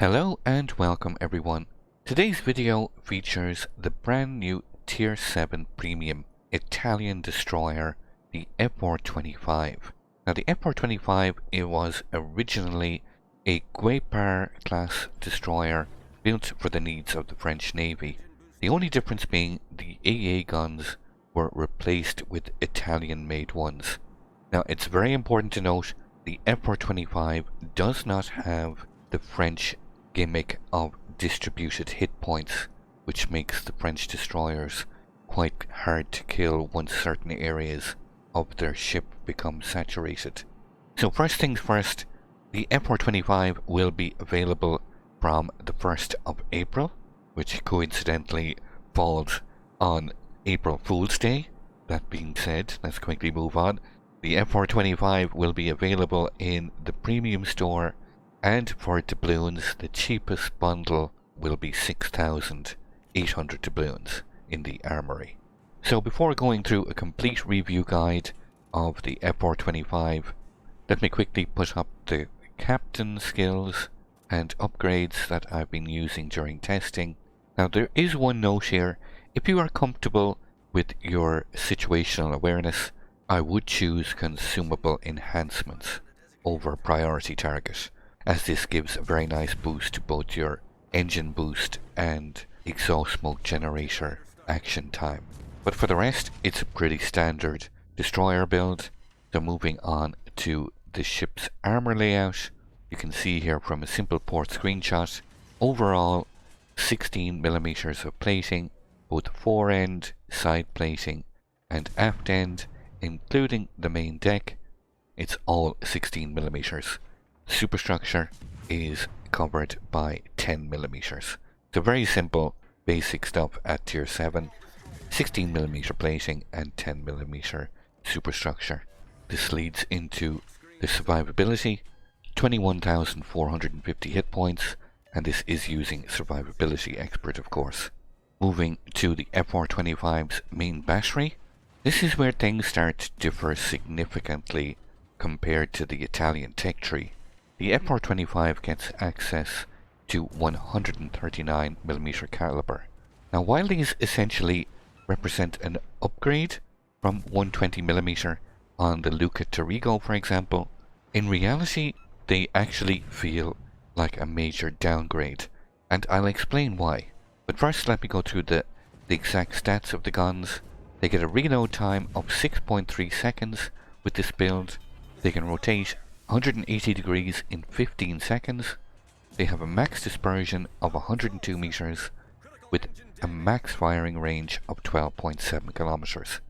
Hello and welcome everyone. Today's video features the brand new Tier VII Premium Italian destroyer, the FR25. Now the FR25, it was originally a Guépard-class destroyer built for the needs of the French Navy. The only difference being the AA guns were replaced with Italian-made ones. Now it's very important to note the FR25 does not have the French gimmick of distributed hit points, which makes the French destroyers quite hard to kill once certain areas of their ship become saturated. So first things first, the FR25 will be available from the 1st of April, which coincidentally falls on April Fool's Day. That being said, let's quickly move on. The FR25 will be available in the premium store, and for doubloons, the cheapest bundle will be 6,800 doubloons in the armory. So before going through a complete review guide of the FR25, let me quickly put up the captain skills and upgrades that I've been using during testing. Now there is one note here: if you are comfortable with your situational awareness, I would choose Consumable Enhancements over Priority Target, as this gives a very nice boost to both your engine boost and exhaust smoke generator action time. But for the rest, it's a pretty standard destroyer build. So moving on to the ship's armor layout, you can see here from a simple port screenshot, overall 16mm of plating, both fore end, side plating and aft end, including the main deck. It's all 16mm. Superstructure is covered by 10mm. So very simple, basic stuff at Tier 7. 16mm plating and 10mm superstructure. This leads into the survivability, 21,450 hit points, and this is using Survivability Expert, of course. Moving to the FR25's main battery, this is where things start to differ significantly compared to the Italian tech tree. The FR25 gets access to 139mm caliber. Now while these essentially represent an upgrade from 120mm on the Luca Terrigo, for example, in reality they actually feel like a major downgrade, and I'll explain why. But first let me go through the exact stats of the guns. They get a reload time of 6.3 seconds with this build. They can rotate 180 degrees in 15 seconds. They have a max dispersion of 102 meters with a max firing range of 12.7 kilometers.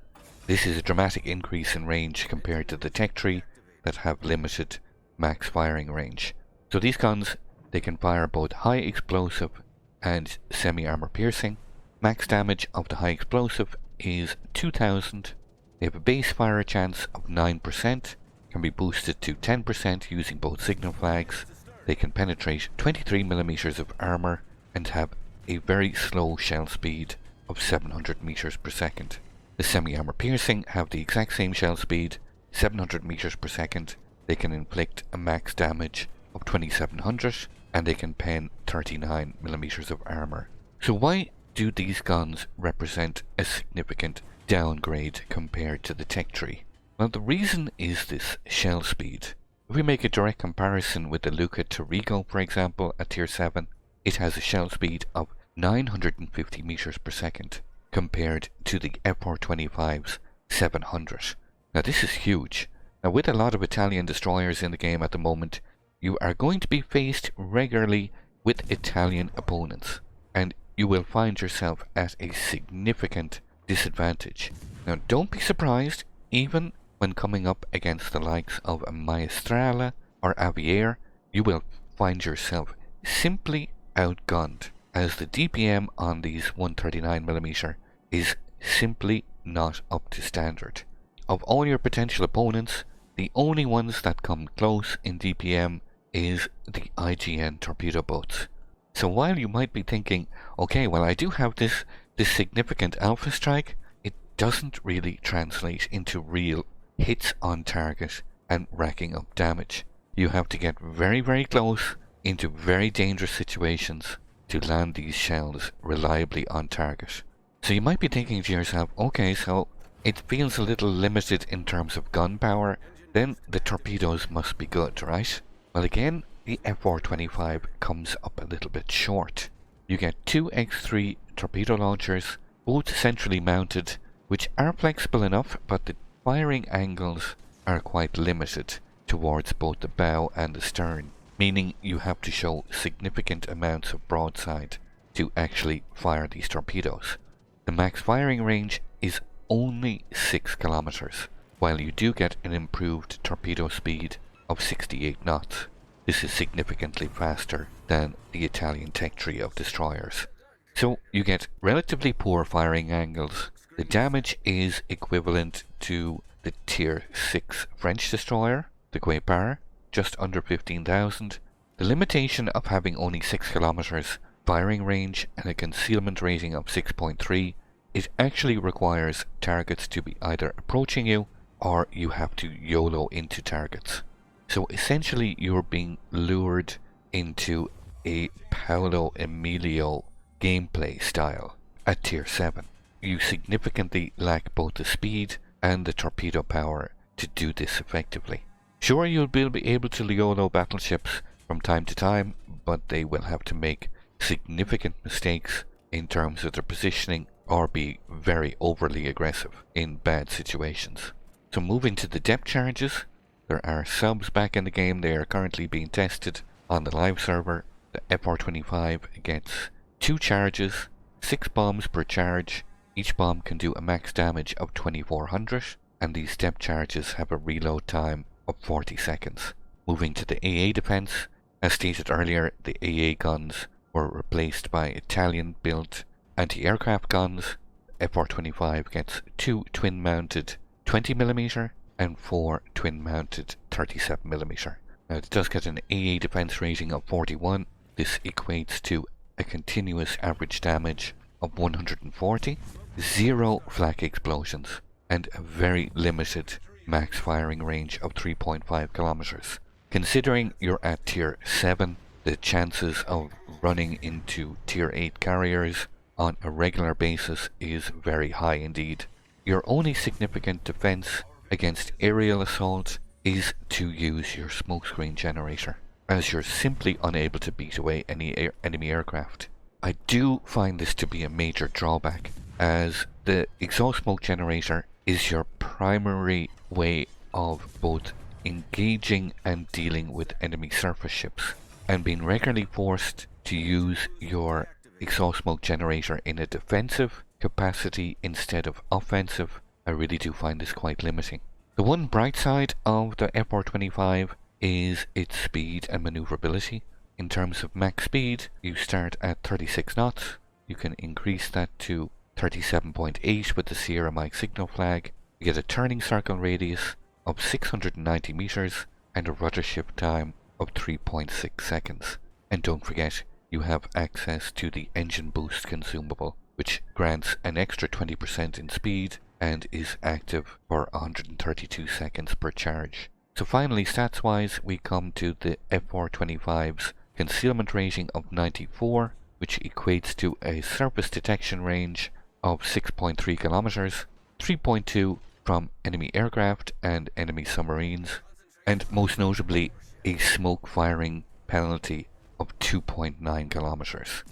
This is a dramatic increase in range compared to the tech tree that have limited max firing range. So these guns, they can fire both high explosive and semi-armor piercing. Max damage of the high explosive is 2000. They have a base fire chance of 9%. Can be boosted to 10% using both signal flags. They can penetrate 23mm of armor and have a very slow shell speed of 700 meters per second. The semi-armor piercing have the exact same shell speed, 700 meters per second. They can inflict a max damage of 2700 and they can pen 39mm of armor. So why do these guns represent a significant downgrade compared to the tech tree? Well, the reason is this shell speed. If we make a direct comparison with the Luca Terrigo, for example, at Tier 7, it has a shell speed of 950 meters per second compared to the FR25's 700. Now this is huge. Now with a lot of Italian destroyers in the game at the moment, you are going to be faced regularly with Italian opponents, and you will find yourself at a significant disadvantage. Now don't be surprised, even when coming up against the likes of a Maestrale or Aviaire, you will find yourself simply outgunned, as the DPM on these 139mm is simply not up to standard. Of all your potential opponents, the only ones that come close in DPM is the IGN torpedo boats. So while you might be thinking, okay, well I do have this significant alpha strike, it doesn't really translate into real hits on target and racking up damage. You have to get very, very close into very dangerous situations to land these shells reliably on target. So you might be thinking to yourself, okay, so it feels a little limited in terms of gun power, then the torpedoes must be good, right? Well, again, the FR25 comes up a little bit short. You get two X3 torpedo launchers, both centrally mounted, which are flexible enough, but the firing angles are quite limited towards both the bow and the stern, meaning you have to show significant amounts of broadside to actually fire these torpedoes. The max firing range is only 6 kilometers, while you do get an improved torpedo speed of 68 knots. This is significantly faster than the Italian tech tree of destroyers. So you get relatively poor firing angles. The damage is equivalent to the Tier VI French destroyer, the Guépard, just under 15,000. The limitation of having only 6 kilometers firing range and a concealment rating of 6.3, it actually requires targets to be either approaching you or you have to YOLO into targets. So essentially you're being lured into a Paolo Emilio gameplay style at Tier 7. You significantly lack both the speed and the torpedo power to do this effectively. Sure, you'll be able to YOLO battleships from time to time, but they will have to make significant mistakes in terms of their positioning or be very overly aggressive in bad situations. So moving to the depth charges, there are subs back in the game. They are currently being tested on the live server. The FR25 gets 2 charges, 6 bombs per charge. Each bomb can do a max damage of 2400, and these depth charges have a reload time of 40 seconds. Moving to the AA defense, as stated earlier, the AA guns were replaced by Italian-built anti-aircraft guns. FR25 gets 2 twin-mounted 20mm and 4 twin-mounted 37mm. Now it does get an AA defense rating of 41. This equates to a continuous average damage of 140, 0 flak explosions, and a very limited max firing range of 3.5 kilometers. Considering you're at Tier 7, the chances of running into Tier 8 carriers on a regular basis is very high indeed. Your only significant defense against aerial assault is to use your smokescreen generator, as you're simply unable to beat away any enemy aircraft. I do find this to be a major drawback, as the exhaust smoke generator is your primary way of both engaging and dealing with enemy surface ships, and being regularly forced to use your exhaust smoke generator in a defensive capacity instead of offensive, I really do find this quite limiting. The one bright side of the FR25 is its speed and maneuverability. In terms of max speed, you start at 36 knots. You can increase that to 37.8 with the Sierra Mike signal flag. You get a turning circle radius of 690 meters and a rudder shift time of 3.6 seconds. And don't forget, you have access to the engine boost consumable, which grants an extra 20% in speed and is active for 132 seconds per charge. So finally, stats wise, we come to the FR25's concealment rating of 94, which equates to a surface detection range of 6.3 kilometers, 3.2 from enemy aircraft and enemy submarines, and most notably a smoke firing penalty of 2.9 kilometers.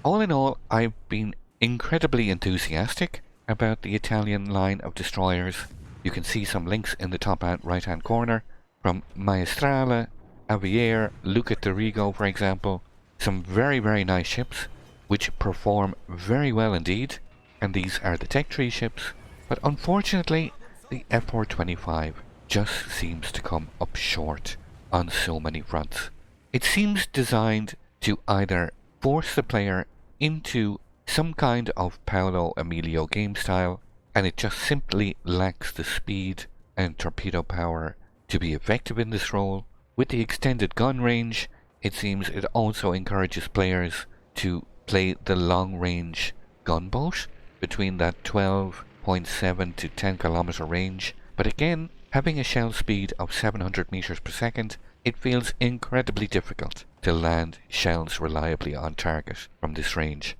All in all, I've been incredibly enthusiastic about the Italian line of destroyers. You can see some links in the top right hand corner from Maestrale, Aviere, Luca Dorigo, for example. Some very nice ships which perform very well indeed, and these are the tech tree ships, but unfortunately the FR25 just seems to come up short on so many fronts. It seems designed to either force the player into some kind of Paolo Emilio game style, and it just simply lacks the speed and torpedo power to be effective in this role. With the extended gun range, it seems it also encourages players to play the long-range gunboat between that 12.7 to 10 kilometer range, but again, having a shell speed of 700 meters per second it feels incredibly difficult to land shells reliably on target from this range.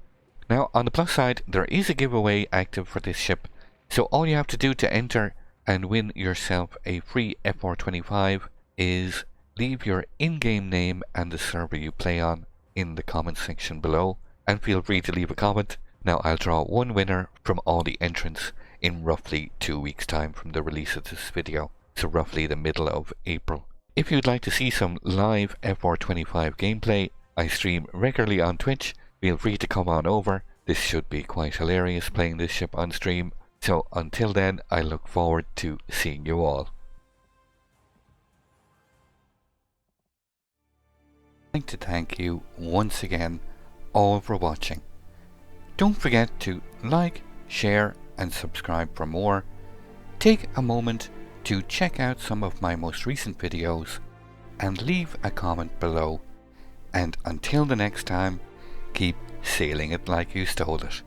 Now, on the plus side, there is a giveaway active for this ship, so all you have to do to enter and win yourself a free FR25 is leave your in-game name and the server you play on in the comment section below, and feel free to leave a comment. Now, I'll draw one winner from all the entrants in roughly 2 weeks' time from the release of this video, so roughly the middle of April. If you'd like to see some live FR25 gameplay, I stream regularly on Twitch. Feel free to come on over. This should be quite hilarious playing this ship on stream. So until then, I look forward to seeing you all. I'd like to thank you once again all for watching. Don't forget to like, share and subscribe for more. Take a moment to check out some of my most recent videos and leave a comment below. And until the next time, keep sailing it like you stole it.